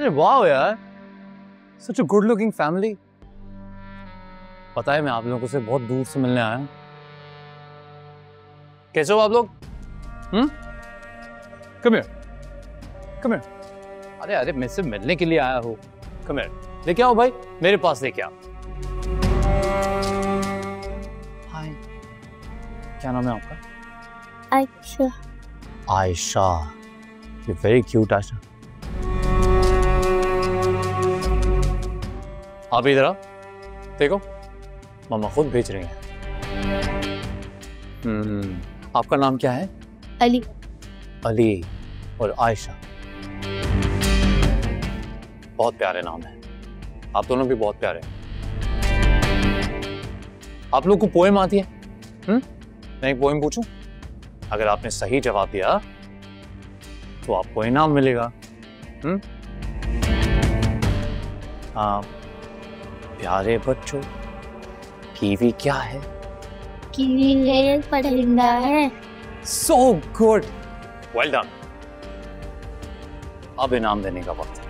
अरे वाह यार, सच अ गुड लुकिंग फैमिली। पता है मैं आप लोगों से बहुत दूर से मिलने आया हूं। कैसे हो आप लोग? Come here, come here. अरे अरे मैं सिर्फ मिलने के लिए आया हूँ। कम हियर, लेके आओ भाई, मेरे पास लेके आओ। हाय, क्या नाम है आपका? Ayesha. Ayesha, you very cute Ayesha. आप इधर आओ, देखो मामा खुद भेज रही हैं। आपका नाम क्या है? अली। अली और आयशा, बहुत प्यारे नाम है। आप दोनों भी बहुत प्यारे हैं। आप लोग को पोएम आती है? मैं एक पोएम पूछूं? अगर आपने सही जवाब दिया तो आपको इनाम मिलेगा। हाँ, प्यारे बच्चों, कीवी क्या है? कीवी है, परिंदा है। So good, well done। अब इनाम देने का वक्त है।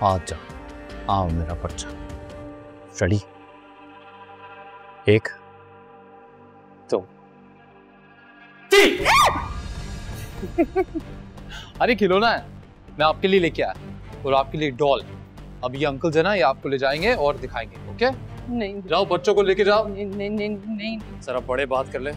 आजा, आओ मेरा बच्चा। रेडी? 1 2 3। अरे खिलौना है, मैं आपके लिए लेके आया और आपके लिए डॉल। अब ये अंकल जो ना, ये आपको ले जाएंगे और दिखाएंगे। ओके? नहीं, जाओ बच्चों को लेके जाओ। नहीं नहीं नहीं नहीं, जरा बड़े बात कर ले।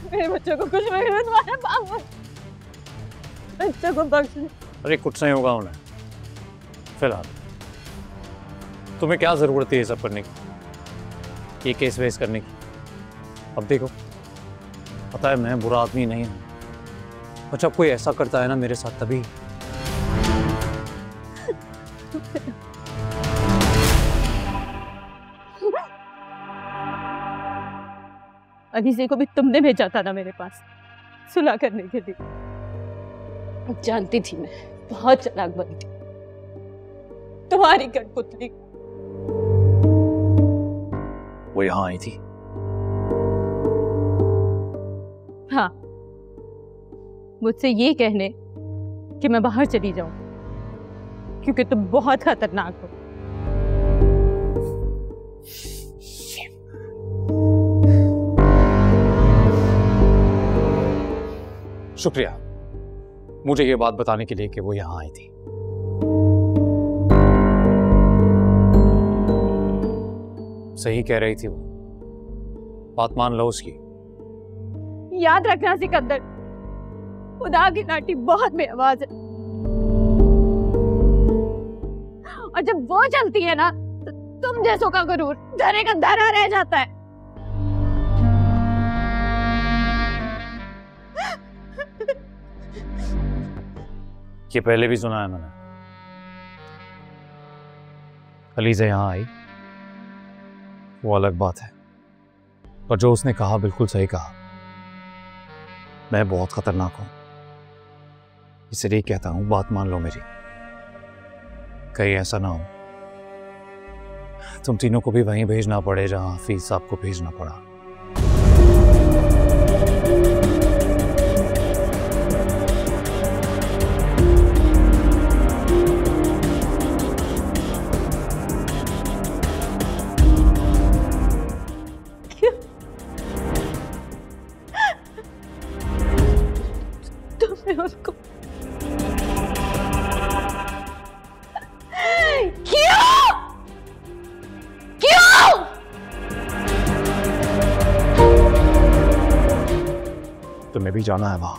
मेरे बच्चों को कुछ नहीं हुआ, तुम्हारे पापा बच्चों को बख्श। अरे कुछ नहीं होगा उन्हें। फिलहाल तुम्हें क्या जरूरत है ये सब करने की, ये केस वेस करने की? अब देखो, पता है मैं बुरा आदमी नहीं हूं, और जब कोई ऐसा करता है ना मेरे साथ तभी। अनीसे को भी तुमने भेजा था ना मेरे पास सुलह करने के लिए। जानती थी मैं बहुत चालाक बनती, तुम्हारी कठपुतली। वो यहाँ आई थी? हाँ, मुझसे ये कहने कि मैं बाहर चली जाऊं क्योंकि तुम बहुत खतरनाक हो। शुक्रिया मुझे ये बात बताने के लिए कि वो यहाँ आई थी। सही कह रही थी वो, बात मान लो उसकी। याद रखना सिकंदर, खुदा की लाठी बहुत बेआवाज है, और जब वो चलती है ना तो तुम जैसों का गुरूर धरे का धरा रह जाता है। ये पहले भी सुना है मैंने। अलीज़ा यहाँ आई वो अलग बात है, पर जो उसने कहा बिल्कुल सही कहा। मैं बहुत खतरनाक हूं, इसलिए कहता हूं बात मान लो मेरी। कहीं ऐसा ना हो तुम तीनों को भी वहीं भेजना पड़े जहां हफीज साहब को भेजना पड़ा। उसको तुम्हें भी जाना है वहां?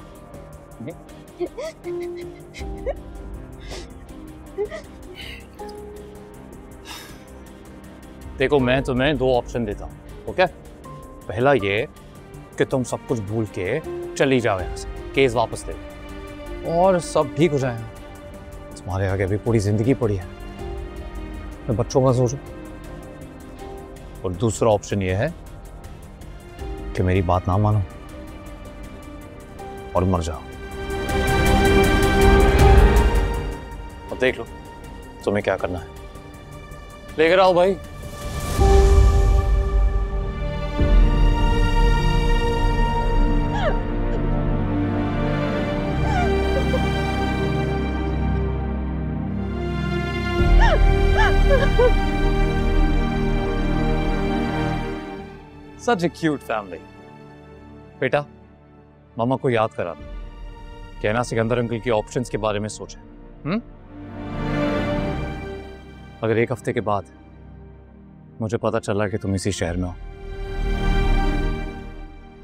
देखो मैं तुम्हें 2 ऑप्शन देता हूं, ओके? पहला ये कि तुम सब कुछ भूल के चली जाओ यहाँ से, केस वापस ले और सब ठीक हो जाएगा। तुम्हारे आगे भी पूरी जिंदगी पड़ी है, मैं बच्चों का सोचो। और दूसरा ऑप्शन ये है कि मेरी बात ना मानो और मर जाओ। अब देख लो तुम्हें क्या करना है, लेकर आओ भाई। Such a cute family. बेटा, मामा को याद करा दो, कहना सिकंदर अंकल की ऑप्शंस के बारे में सोचे। अगर एक हफ्ते के बाद मुझे पता चला कि तुम इसी शहर में हो,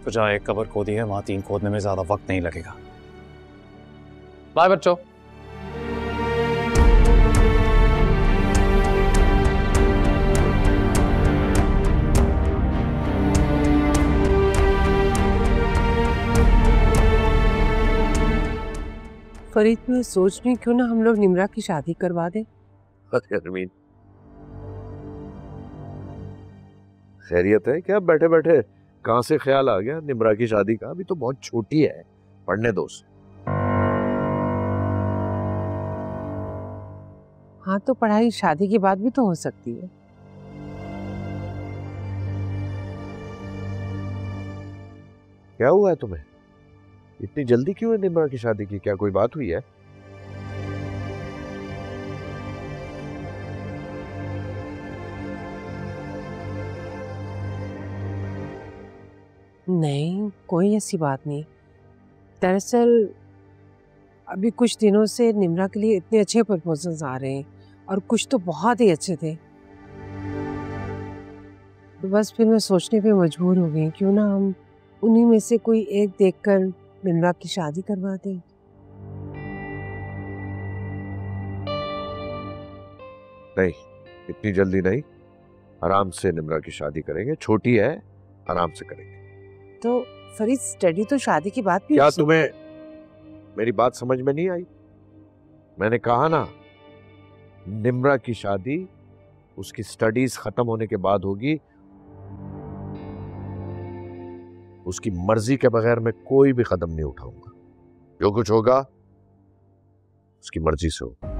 तो जहां एक कब्र खोदी है वहां 3 खोदने में ज्यादा वक्त नहीं लगेगा। बाय बच्चों। फरीद, मैं सोच रही क्यों ना हम लोग निम्रा की शादी करवा दें। अरे अरमीन, खैरियत है क्या? बैठे बैठे कहाँ से ख्याल आ गया निम्रा की शादी का? अभी तो बहुत छोटी है, पढ़ने दो उसे। हाँ, तो पढ़ाई शादी के बाद भी तो हो सकती है। क्या हुआ है तुम्हें? इतनी जल्दी क्यों है निम्रा की शादी की? क्या कोई बात हुई है? नहीं, कोई ऐसी बात नहीं। दरअसल अभी कुछ दिनों से निम्रा के लिए इतने अच्छे प्रपोजल्स आ रहे हैं और कुछ तो बहुत ही अच्छे थे। तो बस फिर मैं सोचने पे मजबूर हो गई क्यों ना हम उन्हीं में से कोई एक देखकर निम्रा की शादी करवा दें। नहीं, इतनी जल्दी नहीं, आराम से निम्रा की शादी करेंगे, छोटी है, आराम से करेंगे। तो फरीद, स्टडी तो शादी की बात भी क्या तुम्हें मेरी बात समझ में नहीं आई? मैंने कहा ना, निम्रा की शादी उसकी स्टडीज खत्म होने के बाद होगी। उसकी मर्जी के बगैर मैं कोई भी कदम नहीं उठाऊंगा। जो कुछ होगा उसकी मर्जी से होगा।